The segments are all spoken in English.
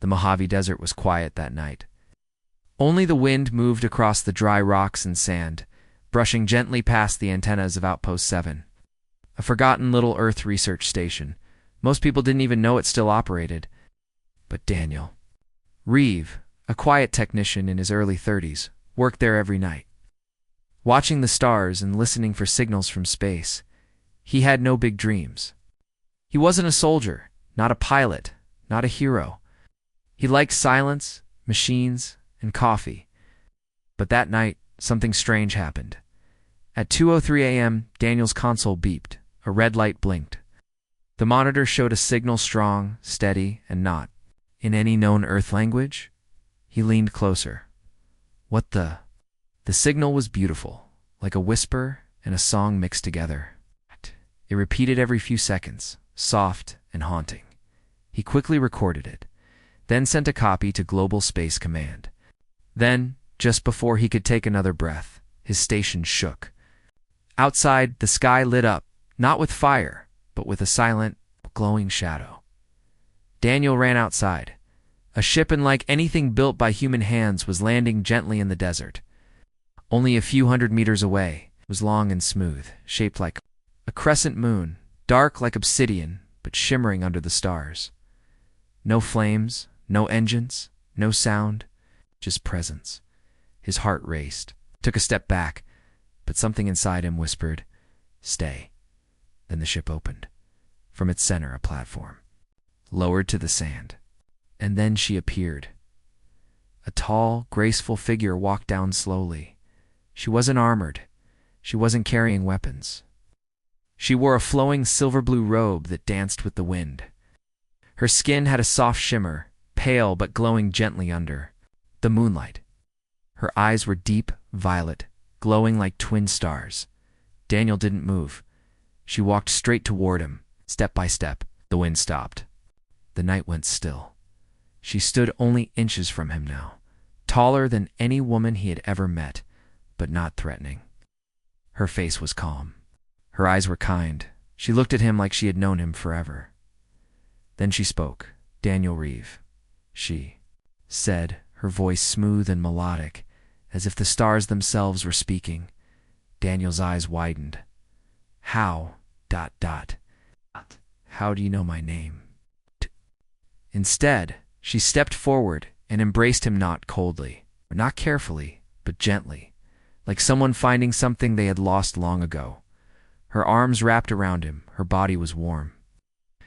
The Mojave Desert was quiet that night. Only the wind moved across the dry rocks and sand, brushing gently past the antennas of Outpost 7. A forgotten little Earth research station. Most people didn't even know it still operated. But Daniel Reeve, a quiet technician in his early 30s, worked there every night. Watching the stars and listening for signals from space, he had no big dreams. He wasn't a soldier, not a pilot, not a hero. He liked silence, machines, and coffee. But that night, something strange happened. At 2:03 a.m., Daniel's console beeped. A red light blinked. The monitor showed a signal strong, steady, and not in any known Earth language. He leaned closer. What the? The signal was beautiful, like a whisper and a song mixed together. It repeated every few seconds, soft and haunting. He quickly recorded it, then sent a copy to Global Space Command. Then, just before he could take another breath, his station shook. Outside, the sky lit up, not with fire, but with a silent, glowing shadow. Daniel ran outside. A ship unlike anything built by human hands was landing gently in the desert. Only a few hundred meters away, it was long and smooth, shaped like a crescent moon, dark like obsidian, but shimmering under the stars. No flames, no engines, no sound, just presence. His heart raced, took a step back, but something inside him whispered, "Stay." Then the ship opened. From its center, a platform, lowered to the sand. And then she appeared. A tall, graceful figure walked down slowly. She wasn't armored. She wasn't carrying weapons. She wore a flowing silver-blue robe that danced with the wind. Her skin had a soft shimmer, pale but glowing gently under the moonlight. Her eyes were deep violet, glowing like twin stars. Daniel didn't move. She walked straight toward him, step by step. The wind stopped. The night went still. She stood only inches from him now, taller than any woman he had ever met, but not threatening. Her face was calm. Her eyes were kind. She looked at him like she had known him forever. Then she spoke. "Daniel Reeve," she said, her voice smooth and melodic, as if the stars themselves were speaking. Daniel's eyes widened. How do you know my name? Instead, she stepped forward and embraced him not coldly, not carefully, but gently, like someone finding something they had lost long ago. Her arms wrapped around him, her body was warm.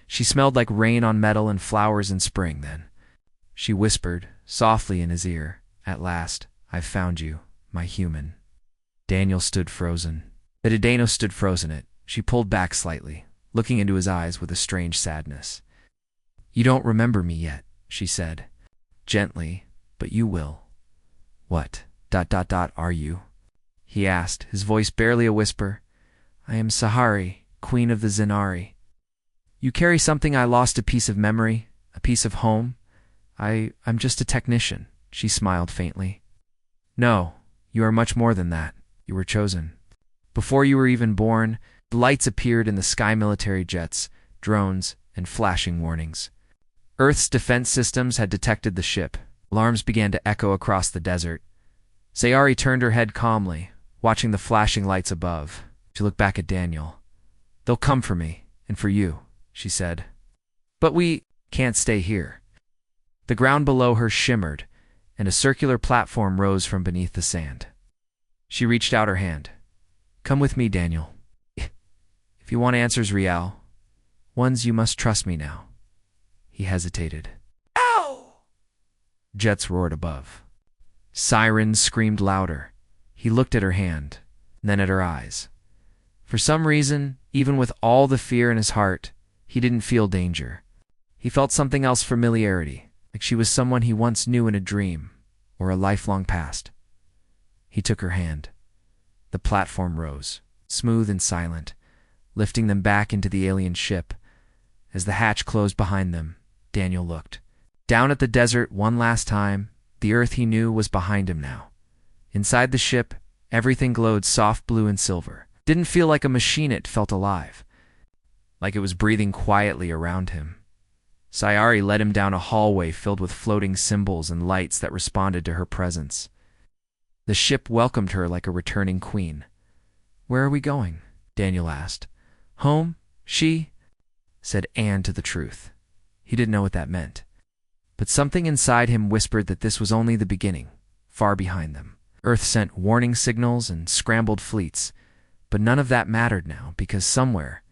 She smelled like rain on metal and flowers in spring then. She whispered, softly in his ear, "At last, I've found you, my human." Daniel stood frozen. The Didano stood frozen. She pulled back slightly, looking into his eyes with a strange sadness. "You don't remember me yet," she said, gently, "but you will." "What, are you?" he asked, his voice barely a whisper. "I am Sahari, queen of the Zenari. You carry something I lost, a piece of memory, a piece of home. I'm just a technician," she smiled faintly. "No, you are much more than that. You were chosen. Before you were even born, lights appeared in the sky, military jets, drones, and flashing warnings. Earth's defense systems had detected the ship. Alarms began to echo across the desert. Sayari turned her head calmly, watching the flashing lights above. She looked back at Daniel. "They'll come for me, and for you," she said. "But we can't stay here." The ground below her shimmered, and a circular platform rose from beneath the sand. She reached out her hand. "Come with me, Daniel. If you want answers, Rial, ones you must trust me now." He hesitated. "Ow!" Jets roared above. Sirens screamed louder. He looked at her hand, then at her eyes. For some reason, even with all the fear in his heart, he didn't feel danger. He felt something else, familiarity, like she was someone he once knew in a dream or a lifelong past. He took her hand. The platform rose, smooth and silent, lifting them back into the alien ship. As the hatch closed behind them, Daniel looked down at the desert one last time. The Earth he knew was behind him now. Inside the ship, everything glowed soft blue and silver. Didn't feel like a machine, it felt alive, like it was breathing quietly around him. Sayari led him down a hallway filled with floating symbols and lights that responded to her presence. The ship welcomed her like a returning queen. "Where are we going?" Daniel asked. "Home? She?" said Anne to the truth. He didn't know what that meant. But something inside him whispered that this was only the beginning, far behind them. Earth sent warning signals and scrambled fleets, but none of that mattered now because somewhere,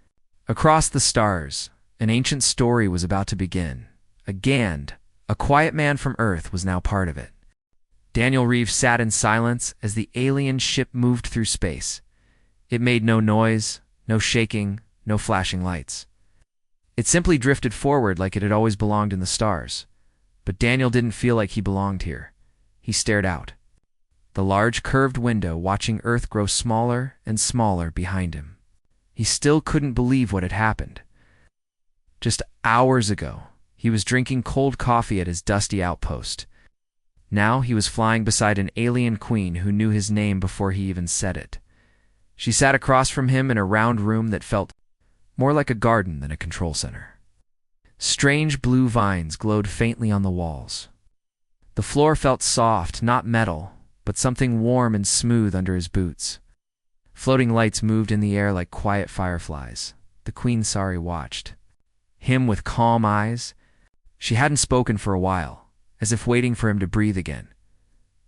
across the stars, an ancient story was about to begin. A Gand, a quiet man from Earth, was now part of it. Daniel Reeves sat in silence as the alien ship moved through space. It made no noise, no shaking, no flashing lights. It simply drifted forward like it had always belonged in the stars. But Daniel didn't feel like he belonged here. He stared out. The large curved window, watching Earth grow smaller and smaller behind him. He still couldn't believe what had happened. Just hours ago, he was drinking cold coffee at his dusty outpost. Now he was flying beside an alien queen who knew his name before he even said it. She sat across from him in a round room that felt more like a garden than a control center. Strange blue vines glowed faintly on the walls. The floor felt soft, not metal, but something warm and smooth under his boots. Floating lights moved in the air like quiet fireflies. The Queen Sari watched him with calm eyes. She hadn't spoken for a while, as if waiting for him to breathe again.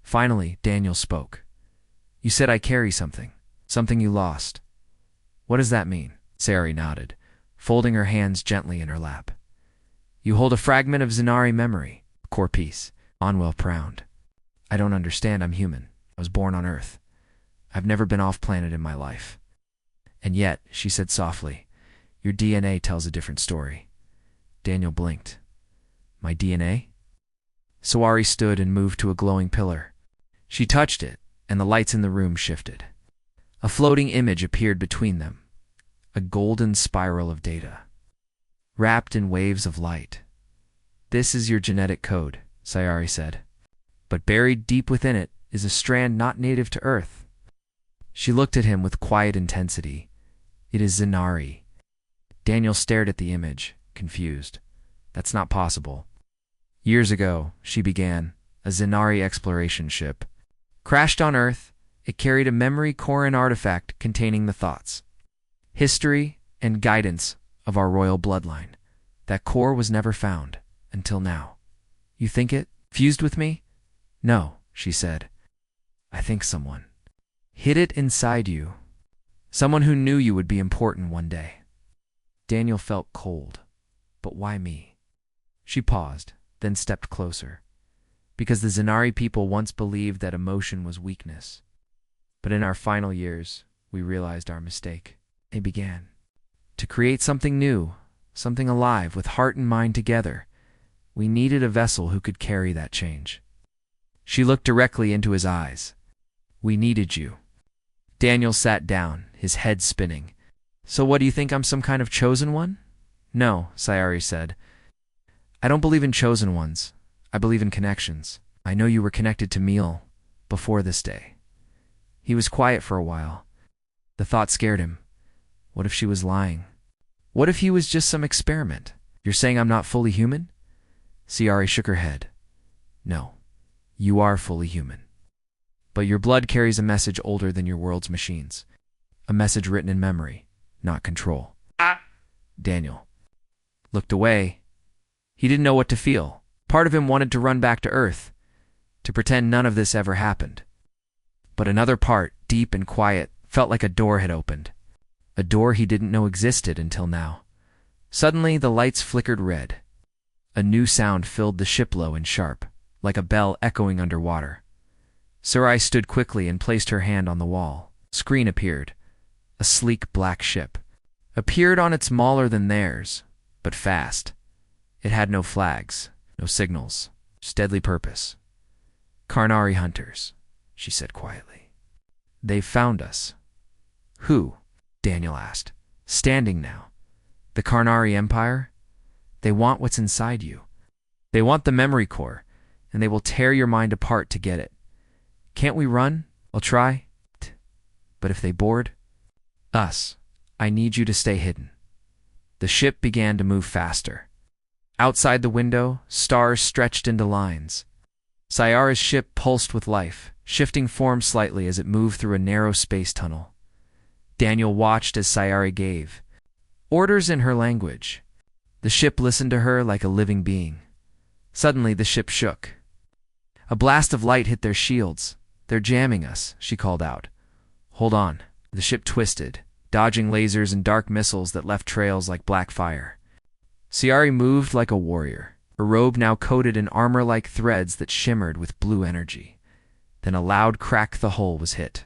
Finally, Daniel spoke. "You said I carry something you lost. What does that mean?" Sari nodded, folding her hands gently in her lap. "You hold a fragment of Zenari memory, a core piece." Onwell frowned. "I don't understand. I'm human. I was born on Earth. I've never been off planet in my life." "And yet," she said softly, "your DNA tells a different story." Daniel blinked. "My DNA?" Sawari stood and moved to a glowing pillar. She touched it, and the lights in the room shifted. A floating image appeared between them, a golden spiral of data, wrapped in waves of light. "This is your genetic code," Sayari said. "But buried deep within it is a strand not native to Earth." She looked at him with quiet intensity. "It is Zenari." Daniel stared at the image, confused. "That's not possible." "Years ago," she began, "a Zenari exploration ship crashed on Earth. It carried a memory core and artifact containing the thoughts, history, and guidance of our royal bloodline. That core was never found, until now." "You think it fused with me?" "No," she said. "I think someone hid it inside you. Someone who knew you would be important one day." Daniel felt cold. But why me? She paused, then stepped closer. "Because the Zenari people once believed that emotion was weakness. But in our final years, we realized our mistake. They began to create something new, something alive, with heart and mind together. We needed a vessel who could carry that change." She looked directly into his eyes. "We needed you." Daniel sat down, his head spinning. "So what, do you think I'm some kind of chosen one?" "No," Sayari said. "I don't believe in chosen ones. I believe in connections. I know you were connected to Meal before this day." He was quiet for a while. The thought scared him. What if she was lying? What if he was just some experiment? "You're saying I'm not fully human?" Sayari shook her head. "No, you are fully human. But your blood carries a message older than your world's machines. A message written in memory, not control." Daniel looked away. He didn't know what to feel. Part of him wanted to run back to Earth, to pretend none of this ever happened. But another part, deep and quiet, felt like a door had opened. A door he didn't know existed until now. Suddenly, the lights flickered red. A new sound filled the ship, low and sharp, like a bell echoing underwater. Sarai stood quickly and placed her hand on the wall. Screen appeared. A sleek black ship appeared on it, smaller than theirs, but fast. It had no flags, no signals, just deadly purpose. "Karnari hunters," she said quietly. "They've found us." "Who?" Daniel asked. "Standing now. The Karnari Empire. They want what's inside you. They want the memory core, and they will tear your mind apart to get it. Can't we run? I'll try. But if they board us, I need you to stay hidden." The ship began to move faster. Outside the window, stars stretched into lines. Sayari's ship pulsed with life, shifting form slightly as it moved through a narrow space tunnel. Daniel watched as Sayari gave orders in her language. The ship listened to her like a living being. Suddenly, the ship shook. A blast of light hit their shields. "They're jamming us," she called out. "Hold on." The ship twisted, dodging lasers and dark missiles that left trails like black fire. Sayari moved like a warrior, her robe now coated in armor-like threads that shimmered with blue energy. Then a loud crack, the hull was hit.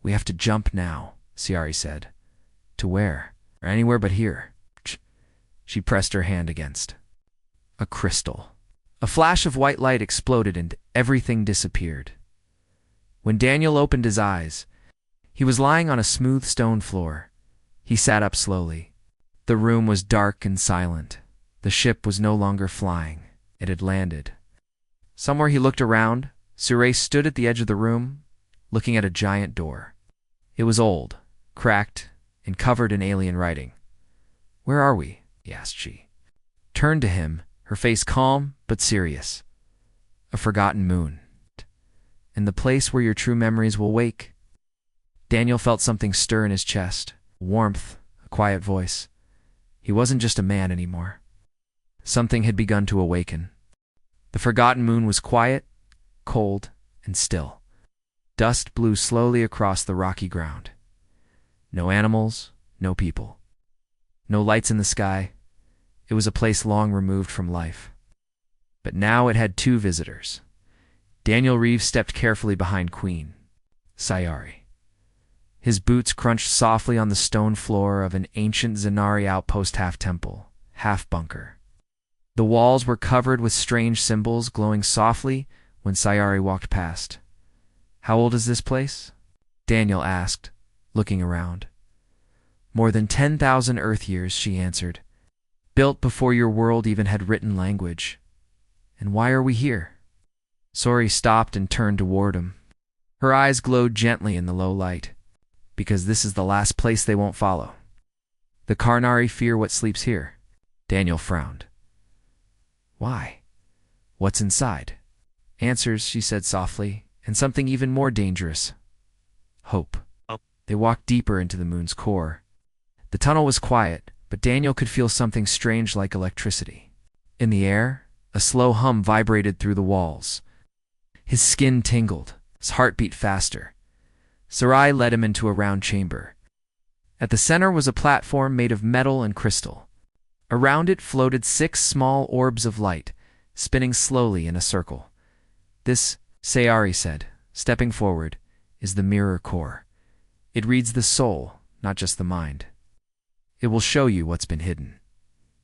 "We have to jump now," Sayari said. "To where?" "Or anywhere but here." She pressed her hand against a crystal. A flash of white light exploded and everything disappeared. When Daniel opened his eyes, he was lying on a smooth stone floor. He sat up slowly. The room was dark and silent. The ship was no longer flying. It had landed. Somewhere he looked around. Suresh stood at the edge of the room, looking at a giant door. It was old, cracked, and covered in alien writing. "Where are we?" asked she. Turned to him, her face calm but serious. "A forgotten moon. And the place where your true memories will wake." Daniel felt something stir in his chest. Warmth, a quiet voice. He wasn't just a man anymore. Something had begun to awaken. The forgotten moon was quiet, cold, and still. Dust blew slowly across the rocky ground. No animals, no people. No lights in the sky. It was a place long removed from life. But now it had two visitors. Daniel Reeves stepped carefully behind Queen Sayari. His boots crunched softly on the stone floor of an ancient Zanari outpost, half temple, half bunker. The walls were covered with strange symbols glowing softly when Sayari walked past. "How old is this place?" Daniel asked, looking around. "More than 10,000 Earth years," she answered. "Built before your world even had written language." "And why are we here?" Sori stopped and turned toward him. Her eyes glowed gently in the low light. "Because this is the last place they won't follow. The Karnari fear what sleeps here." Daniel frowned. "Why? What's inside?" "Answers," she said softly, "and something even more dangerous. Hope." They walked deeper into the moon's core. The tunnel was quiet, but Daniel could feel something strange like electricity. In the air, a slow hum vibrated through the walls. His skin tingled, his heart beat faster. Sarai led him into a round chamber. At the center was a platform made of metal and crystal. Around it floated 6 small orbs of light, spinning slowly in a circle. "This," Sayari said, stepping forward, "is the mirror core. It reads the soul, not just the mind. It will show you what's been hidden."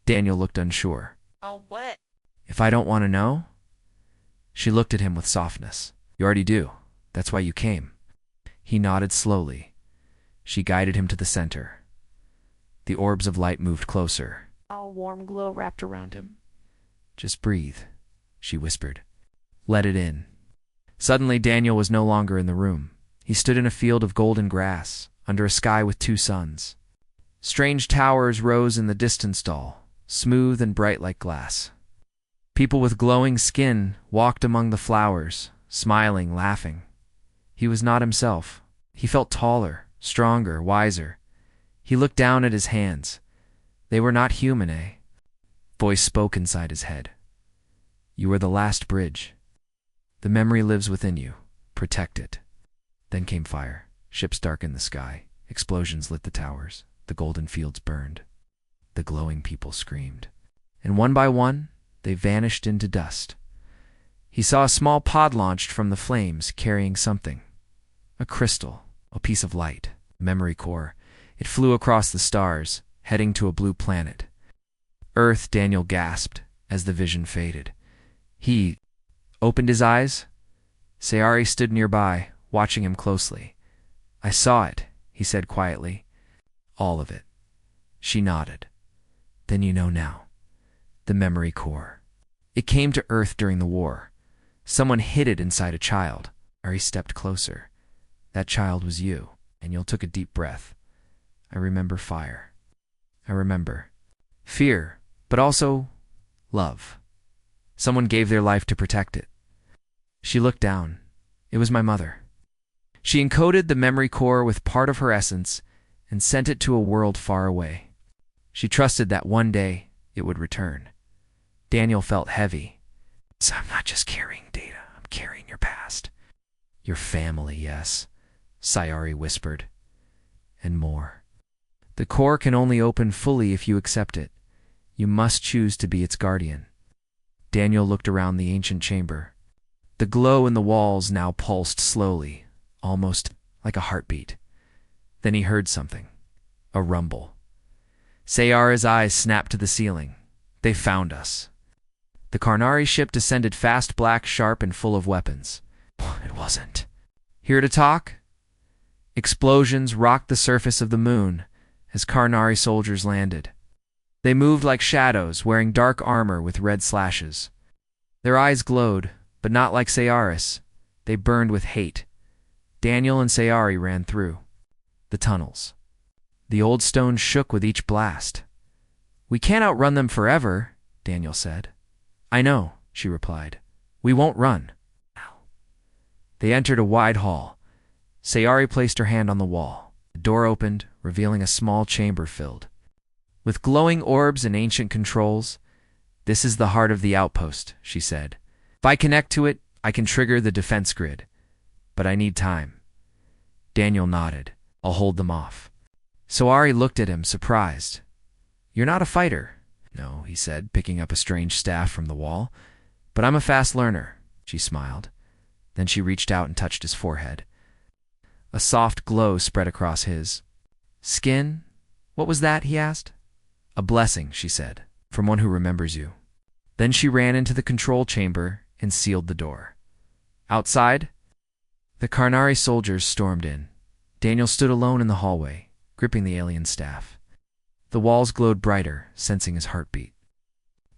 Daniel looked unsure. "Oh, what?" "If I don't want to know?" She looked at him with softness. "You already do. That's why you came." He nodded slowly. She guided him to the center. The orbs of light moved closer. A warm glow wrapped around him. "Just breathe," she whispered. "Let it in." Suddenly, Daniel was no longer in the room. He stood in a field of golden grass, under a sky with 2 suns. Strange towers rose in the distance dal, smooth and bright like glass. People with glowing skin walked among the flowers, smiling, laughing. He was not himself. He felt taller, stronger, wiser. He looked down at his hands. They were not human, eh? Voice spoke inside his head. "You are the last bridge. The memory lives within you. Protect it." Then came fire. Ships darkened the sky. Explosions lit the towers. The golden fields burned. The glowing people screamed. And one by one, they vanished into dust. He saw a small pod launched from the flames, carrying something. A crystal, a piece of light, memory core. It flew across the stars, heading to a blue planet. "Earth," Daniel gasped as the vision faded. He opened his eyes. Sayari stood nearby, watching him closely. "I saw it," he said quietly. "All of it." She nodded. "Then you know now. The memory core. It came to Earth during the war. Someone hid it inside a child." Ari stepped closer. "That child was you." Daniel took a deep breath. "I remember fire. I remember fear, but also Love. Someone gave their life to protect it. She looked down. It was my mother. She encoded the memory core with part of her essence and sent it to a world far away. She trusted that one day it would return. Daniel felt heavy. So I'm not just carrying data, I'm carrying your past. Your family, yes, Sayari whispered. And more. The core can only open fully if you accept it. You must choose to be its guardian. Daniel looked around the ancient chamber. The glow in the walls now pulsed slowly, almost like a heartbeat. Then he heard something. A rumble. Sayara's eyes snapped to the ceiling. They found us. The Karnari ship descended fast, black, sharp, and full of weapons. It wasn't. Here to talk? Explosions rocked the surface of the moon as Karnari soldiers landed. They moved like shadows, wearing dark armor with red slashes. Their eyes glowed, but not like Sayara's. They burned with hate. Daniel and Sayari ran through. The tunnels. The old stones shook with each blast. We can't outrun them forever, Daniel said. I know, she replied. We won't run. They entered a wide hall. Sayari placed her hand on the wall. The door opened, revealing a small chamber filled with glowing orbs and ancient controls. This is the heart of the outpost, she said. If I connect to it, I can trigger the defense grid. But I need time. Daniel nodded. I'll hold them off. Sayari looked at him, surprised. You're not a fighter. No, he said, picking up a strange staff from the wall. But I'm a fast learner, she smiled. Then she reached out and touched his forehead. A soft glow spread across his. Skin? What was that, he asked. A blessing, she said, from one who remembers you. Then she ran into the control chamber and sealed the door. Outside, the Karnari soldiers stormed in. Daniel stood alone in the hallway, gripping the alien staff. The walls glowed brighter, sensing his heartbeat.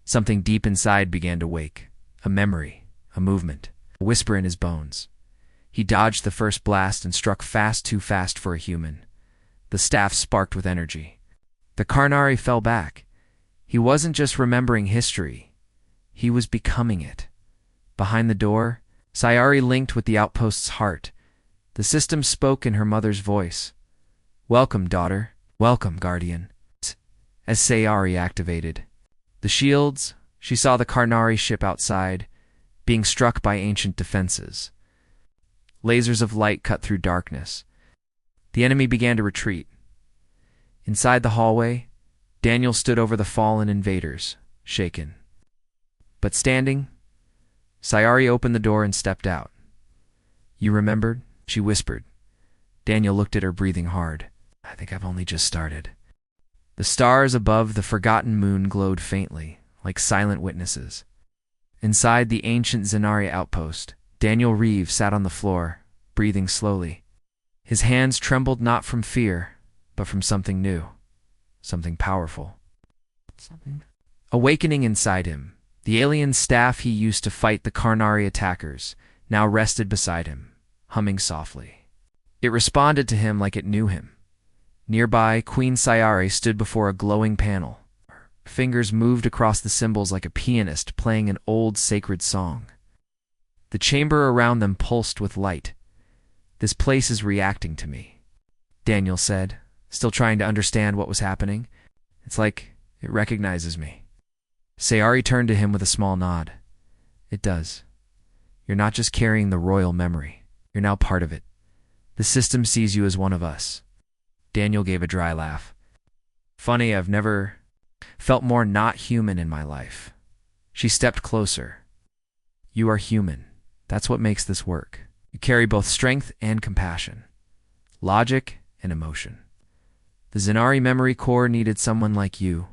Something deep inside began to wake. A memory, a movement, a whisper in his bones. He dodged the first blast and struck fast, too fast for a human. The staff sparked with energy. The Karnari fell back. He wasn't just remembering history. He was becoming it. Behind the door, Sayari linked with the outpost's heart. The system spoke in her mother's voice. Welcome, daughter. Welcome, guardian. As Sayari activated the shields, she saw the Karnari ship outside, being struck by ancient defenses. Lasers of light cut through darkness. The enemy began to retreat. Inside the hallway, Daniel stood over the fallen invaders, shaken. But standing, Sayari opened the door and stepped out. You remembered? She whispered. Daniel looked at her, breathing hard. I think I've only just started. The stars above the forgotten moon glowed faintly, like silent witnesses. Inside the ancient Zenari outpost, Daniel Reeve sat on the floor, breathing slowly. His hands trembled not from fear, but from something new, something powerful. Awakening inside him, the alien staff he used to fight the Karnari attackers now rested beside him, humming softly. It responded to him like it knew him. Nearby, Queen Sayari stood before a glowing panel. Her fingers moved across the symbols like a pianist playing an old sacred song. The chamber around them pulsed with light. This place is reacting to me, Daniel said, still trying to understand what was happening. It's like it recognizes me. Sayari turned to him with a small nod. It does. You're not just carrying the royal memory. You're now part of it. The system sees you as one of us. Daniel gave a dry laugh. Funny, I've never felt more not human in my life. She stepped closer. You are human. That's what makes this work. You carry both strength and compassion, logic and emotion. The Zenari memory core needed someone like you,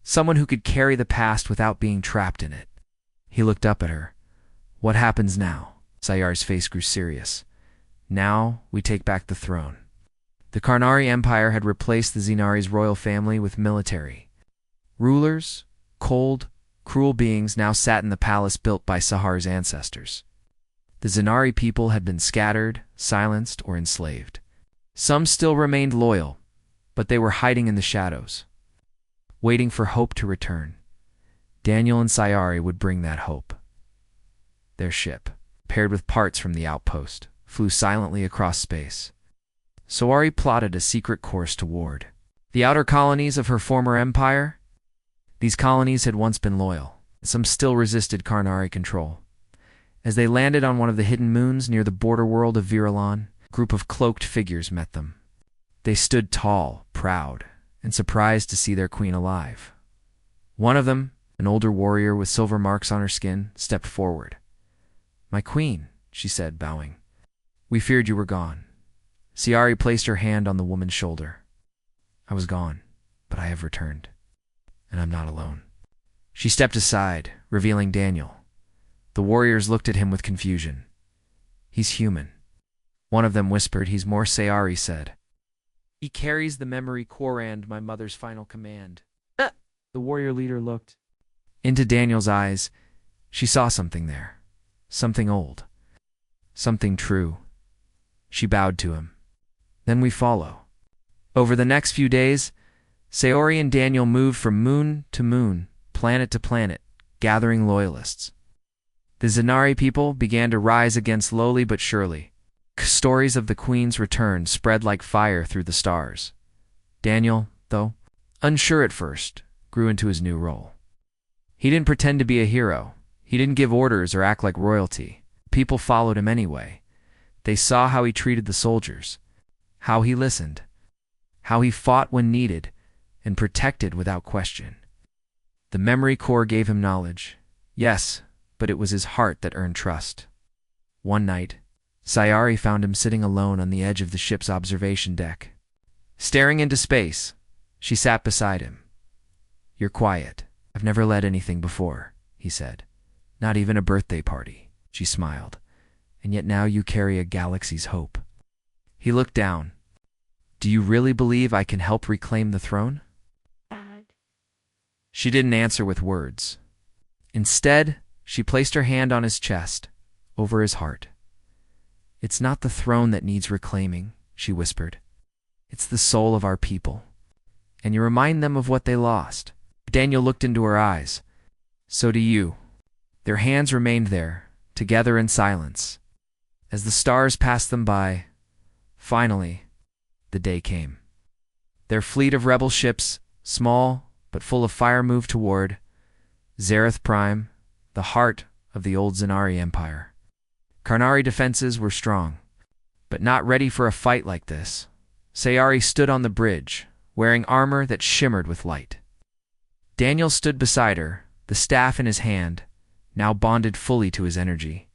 someone who could carry the past without being trapped in it. He looked up at her. What happens now? Sayar's face grew serious. Now we take back the throne. The Karnari Empire had replaced the Zenari's royal family with military. Rulers, cold, cruel beings now sat in the palace built by Sahar's ancestors. The Zenari people had been scattered, silenced, or enslaved. Some still remained loyal, but they were hiding in the shadows, waiting for hope to return. Daniel and Sayari would bring that hope. Their ship, paired with parts from the outpost, flew silently across space. Sayari plotted a secret course toward the outer colonies of her former empire. These colonies had once been loyal. Some still resisted Karnari control. As they landed on one of the hidden moons near the border world of Viralon, a group of cloaked figures met them. They stood tall, proud, and surprised to see their queen alive. One of them, an older warrior with silver marks on her skin, stepped forward. "My queen," she said, bowing. "We feared you were gone." Sayari placed her hand on the woman's shoulder. "I was gone, but I have returned, and I'm not alone." She stepped aside, revealing Daniel. The warriors looked at him with confusion. "He's human." One of them whispered, "He's more," Sayari said. "He carries the memory core and my mother's final command." The warrior leader looked into Daniel's eyes. She saw something there. Something old. Something true. She bowed to him. "Then we follow." Over the next few days, Sayori and Daniel moved from moon to moon, planet to planet, gathering loyalists. The Zenari people began to rise against slowly but surely. Stories of the Queen's return spread like fire through the stars. Daniel, though unsure at first, grew into his new role. He didn't pretend to be a hero. He didn't give orders or act like royalty. People followed him anyway. They saw how he treated the soldiers, how he listened, how he fought when needed, and protected without question. The memory core gave him knowledge, yes, but it was his heart that earned trust. One night, Sayari found him sitting alone on the edge of the ship's observation deck. Staring into space, she sat beside him. "You're quiet. I've never led anything before," he said. "Not even a birthday party," she smiled. "And yet now you carry a galaxy's hope." He looked down. "Do you really believe I can help reclaim the throne?" She didn't answer with words. Instead, she placed her hand on his chest, over his heart. "It's not the throne that needs reclaiming," she whispered. "It's the soul of our people. And you remind them of what they lost." Daniel looked into her eyes. "So do you." Their hands remained there, together in silence. As the stars passed them by, finally, the day came. Their fleet of rebel ships, small but full of fire, moved toward Zareth Prime, the heart of the old Zenari Empire. Karnari defenses were strong, but not ready for a fight like this. Sayari stood on the bridge, wearing armor that shimmered with light. Daniel stood beside her, the staff in his hand, now bonded fully to his energy.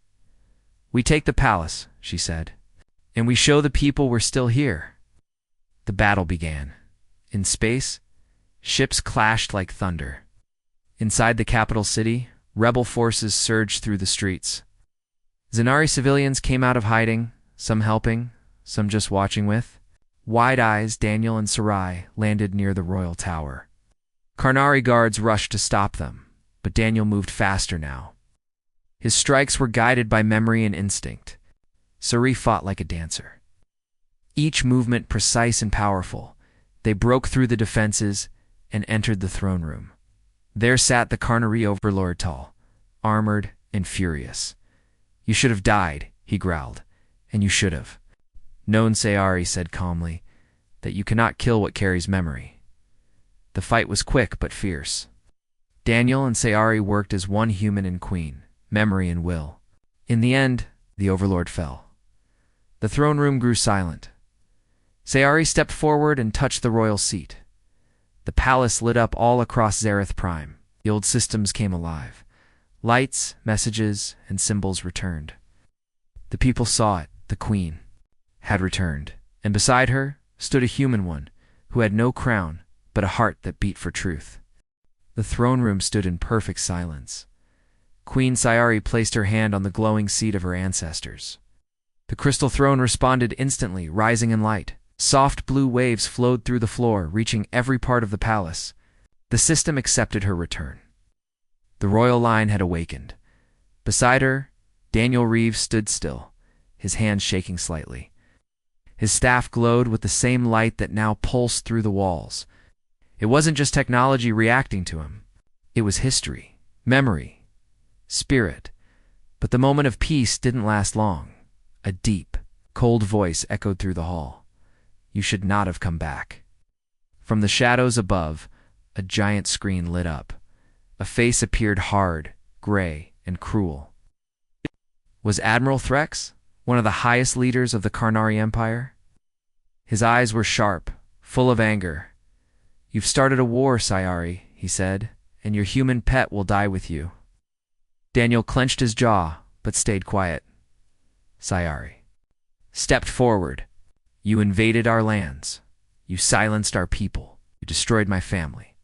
"We take the palace," she said, "and we show the people we're still here." The battle began. In space, ships clashed like thunder. Inside the capital city, rebel forces surged through the streets. Zenari civilians came out of hiding, some helping, some just watching with. Wide eyes, Daniel and Sarai landed near the royal tower. Karnari guards rushed to stop them, but Daniel moved faster now. His strikes were guided by memory and instinct. Sarai fought like a dancer. Each movement precise and powerful, they broke through the defenses and entered the throne room. There sat the Karnari overlord Tal, armored and furious. "You should have died," he growled, "and you should have." "Known," Sayari said calmly, "that you cannot kill what carries memory." The fight was quick but fierce. Daniel and Sayari worked as one human and queen, memory and will. In the end, the overlord fell. The throne room grew silent. Sayari stepped forward and touched the royal seat. The palace lit up all across Zareth Prime. The old systems came alive. Lights, messages, and symbols returned. The people saw it. The queen had returned, and beside her stood a human one who had no crown but a heart that beat for truth. The throne room stood in perfect silence. Queen Sayari placed her hand on the glowing seat of her ancestors. The crystal throne responded instantly, rising in light. Soft blue waves flowed through the floor, reaching every part of the palace. The system accepted her return. The royal line had awakened. Beside her, Daniel Reeves stood still, his hands shaking slightly. His staff glowed with the same light that now pulsed through the walls. It wasn't just technology reacting to him. It was history. memory, spirit. But the moment of peace didn't last long. A deep, cold voice echoed through the hall. You should not have come back. From the shadows above, a giant screen lit up. A face appeared hard, gray, and cruel. Was Admiral Threx, one of the highest leaders of the Karnari Empire? His eyes were sharp, full of anger. You've started a war, Sayari, he said, and your human pet will die with you. Daniel clenched his jaw, but stayed quiet. Sayari stepped forward. You invaded our lands. You silenced our people. You destroyed my family.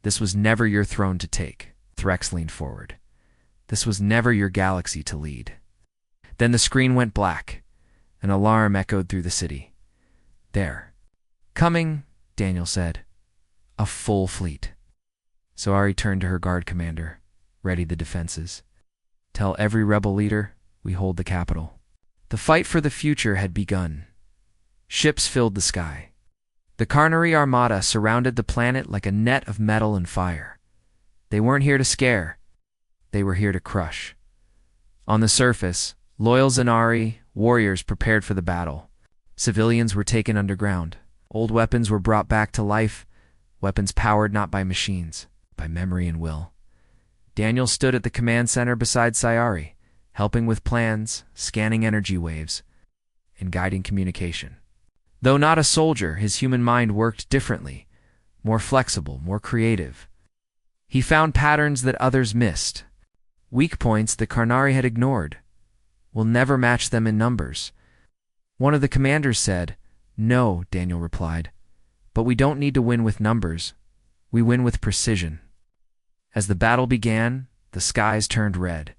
This was never your throne to take. Threx leaned forward. This was never your galaxy to lead. Then the screen went black. An alarm echoed through the city. There. Coming, Daniel said. A full fleet. Sayari turned to her guard commander, readied the defenses. Tell every rebel leader we hold the capital. The fight for the future had begun. Ships filled the sky. The Karnari Armada surrounded the planet like a net of metal and fire. They weren't here to scare. They were here to crush. On the surface, loyal Zanari warriors prepared for the battle. Civilians were taken underground. Old weapons were brought back to life, weapons powered not by machines, by memory and will. Daniel stood at the command center beside Sayari, helping with plans, scanning energy waves, and guiding communication. Though not a soldier, his human mind worked differently, more flexible, more creative. He found patterns that others missed, weak points that Karnari had ignored. We'll never match them in numbers. One of the commanders said, No, Daniel replied, but we don't need to win with numbers. We win with precision. As the battle began, the skies turned red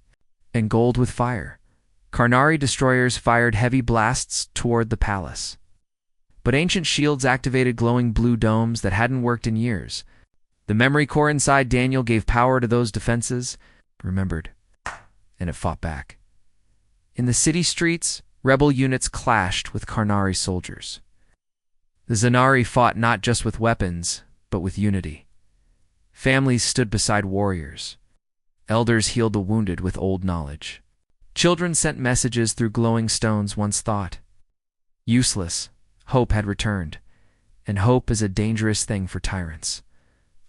and gold with fire. Karnari destroyers fired heavy blasts toward the palace. But ancient shields activated glowing blue domes that hadn't worked in years. The memory core inside Daniel gave power to those defenses, remembered, and it fought back. In the city streets, rebel units clashed with Karnari soldiers. The Zanari fought not just with weapons, but with unity. Families stood beside warriors. Elders healed the wounded with old knowledge. Children sent messages through glowing stones once thought. Useless, hope had returned, and hope is a dangerous thing for tyrants.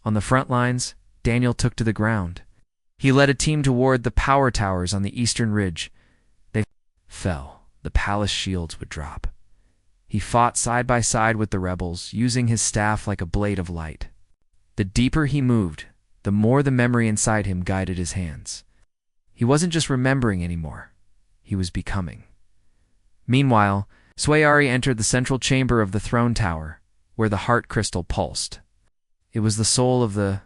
On the front lines, Daniel took to the ground. He led a team toward the power towers on the eastern ridge. They fell. The palace shields would drop. He fought side by side with the rebels, using his staff like a blade of light. The deeper he moved, the more the memory inside him guided his hands. He wasn't just remembering anymore. He was becoming. Meanwhile, Sayari entered the central chamber of the throne tower, where the heart crystal pulsed. It was the soul of the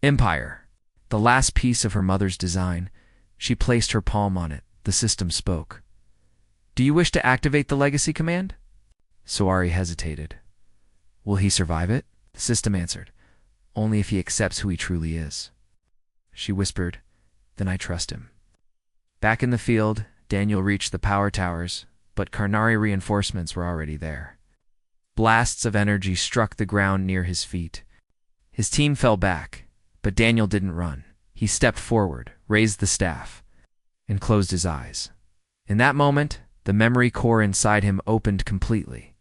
Empire, the last piece of her mother's design. She placed her palm on it. The system spoke. Do you wish to activate the legacy command? Sayari hesitated. Will he survive it? The system answered. Only if he accepts who he truly is. She whispered, Then I trust him. Back in the field, Daniel reached the power towers, but Karnari reinforcements were already there. Blasts of energy struck the ground near his feet. His team fell back, but Daniel didn't run. He stepped forward, raised the staff, and closed his eyes. In that moment, the memory core inside him opened completely.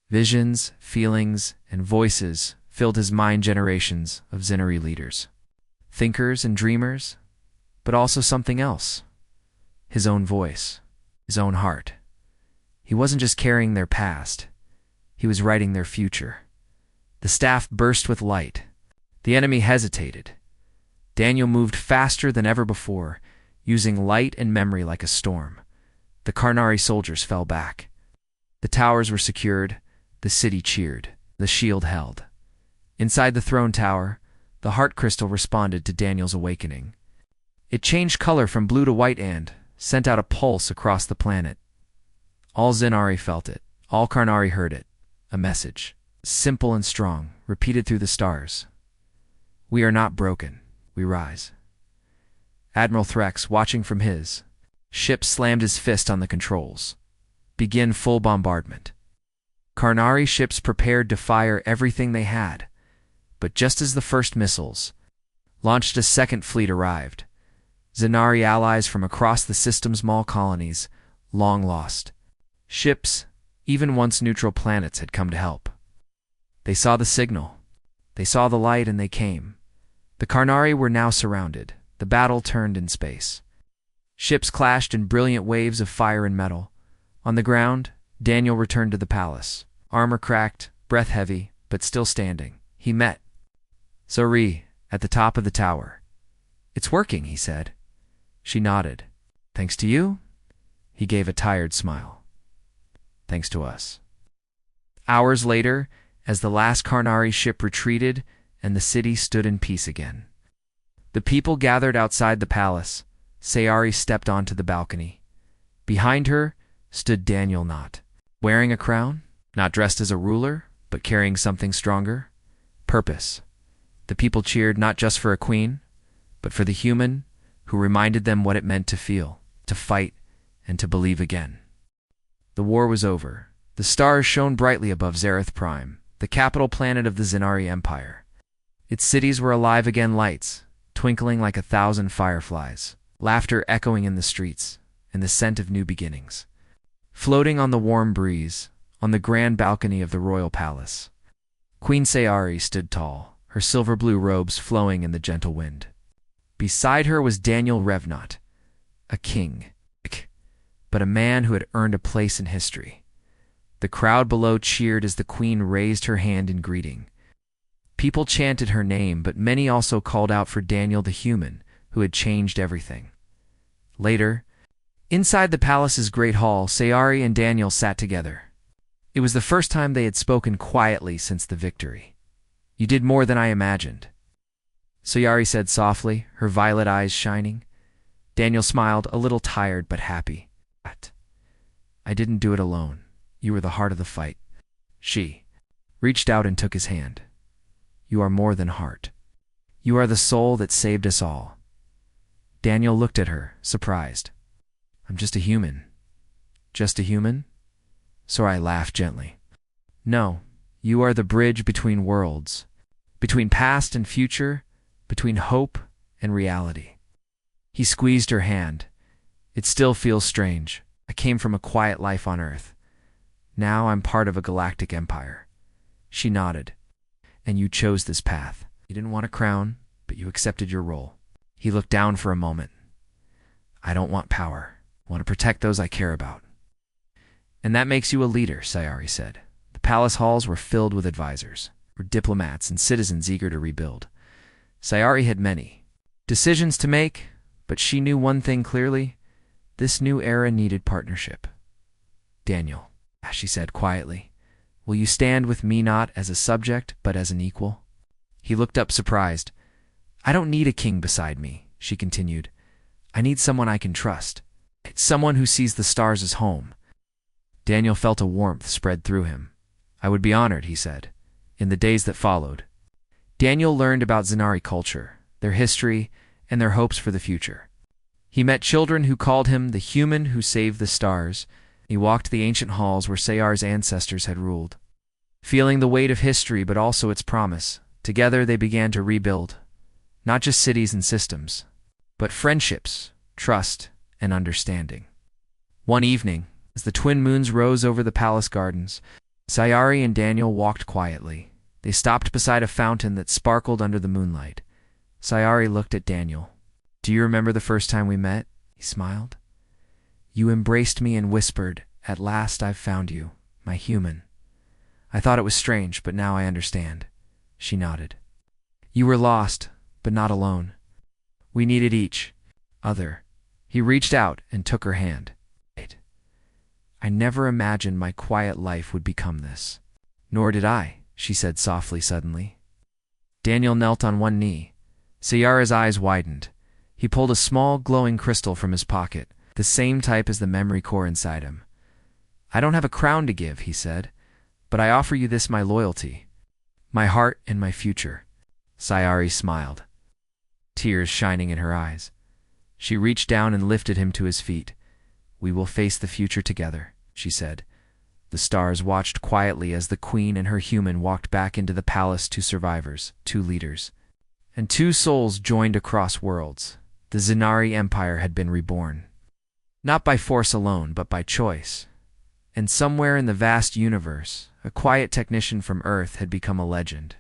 Visions, feelings, and voices filled his mind, generations of Zinari leaders. Thinkers and dreamers, but also something else. His own voice, his own heart. He wasn't just carrying their past. He was writing their future. The staff burst with light. The enemy hesitated. Daniel moved faster than ever before, using light and memory like a storm. The Karnari soldiers fell back. The towers were secured. The city cheered. The shield held. Inside the throne tower, the heart crystal responded to Daniel's awakening. It changed color from blue to white and sent out a pulse across the planet. All Zinari felt it. All Karnari heard it. A message, simple and strong, repeated through the stars. We are not broken. We rise. Admiral Threx, watching from his ship, slammed his fist on the controls. Begin full bombardment. Karnari ships prepared to fire everything they had. But just as the first missiles, launched a second fleet arrived. Zenari allies from across the system's small colonies, long lost. Ships, even once neutral planets, had come to help. They saw the signal. They saw the light and they came. The Karnari were now surrounded. The battle turned in space. Ships clashed in brilliant waves of fire and metal. On the ground, Daniel returned to the palace. Armor cracked, breath heavy, but still standing. He met Zori at the top of the tower. "It's working," he said. She nodded. "Thanks to you?" He gave a tired smile. "Thanks to us." Hours later, as the last Karnari ship retreated and the city stood in peace again. The people gathered outside the palace. Sayari stepped onto the balcony. Behind her stood Daniel Knott, wearing a crown, not dressed as a ruler, but carrying something stronger: purpose. The people cheered not just for a queen, but for the human who reminded them what it meant to feel, to fight, and to believe again. The war was over. The stars shone brightly above Zareth Prime, the capital planet of the Zenari Empire. Its cities were alive again, lights twinkling like 1,000 fireflies, laughter echoing in the streets, and the scent of new beginnings. Floating on the warm breeze, on the grand balcony of the royal palace, Queen Sayari stood tall, her silver-blue robes flowing in the gentle wind. Beside her was Daniel Revnot, a king, but a man who had earned a place in history. The crowd below cheered as the queen raised her hand in greeting. People chanted her name, but many also called out for Daniel the human, who had changed everything. Later, inside the palace's great hall, Sayari and Daniel sat together. It was the first time they had spoken quietly since the victory. "You did more than I imagined," Sayari said softly, her violet eyes shining. Daniel smiled, a little tired but happy. "I didn't do it alone. You were the heart of the fight." She reached out and took his hand. "You are more than heart. You are the soul that saved us all." Daniel looked at her, surprised. "I'm just a human." "Just a human?" Sayari laughed gently. "No, you are the bridge between worlds, between past and future, between hope and reality." He squeezed her hand. "It still feels strange. I came from a quiet life on Earth. Now I'm part of a galactic empire." She nodded. "And you chose this path. You didn't want a crown, but you accepted your role." He looked down for a moment. "I don't want power. I want to protect those I care about." "And that makes you a leader," Sayari said. The palace halls were filled with advisors, were diplomats and citizens eager to rebuild. Sayari had many decisions to make, but she knew one thing clearly: this new era needed partnership. "Daniel," she said quietly, "will you stand with me not as a subject, but as an equal?" He looked up surprised. "I don't need a king beside me," she continued. "I need someone I can trust. Someone who sees the stars as home." Daniel felt a warmth spread through him. "I would be honored," he said. In the days that followed, Daniel learned about Zenari culture, their history, and their hopes for the future. He met children who called him the human who saved the stars. He walked the ancient halls where Sayar's ancestors had ruled. Feeling the weight of history but also its promise, together they began to rebuild, not just cities and systems, but friendships, trust, and understanding. One evening, as the twin moons rose over the palace gardens, Sayari and Daniel walked quietly. They stopped beside a fountain that sparkled under the moonlight. Sayari looked at Daniel. "Do you remember the first time we met?" He smiled. "You embraced me and whispered, 'At last I've found you, my human.' I thought it was strange, but now I understand." She nodded. "You were lost, but not alone. We needed each other." He reached out and took her hand. "I never imagined my quiet life would become this." "Nor did I," she said softly suddenly. Daniel knelt on one knee. Sayara's eyes widened. He pulled a small, glowing crystal from his pocket, the same type as the memory core inside him. "I don't have a crown to give," he said, "but I offer you this, my loyalty, my heart and my future." Sayari smiled, tears shining in her eyes. She reached down and lifted him to his feet. "We will face the future together," she said. The stars watched quietly as the queen and her human walked back into the palace, two survivors, two leaders. and two souls joined across worlds. The Zenari Empire had been reborn. Not by force alone, but by choice. And somewhere in the vast universe, a quiet technician from Earth had become a legend.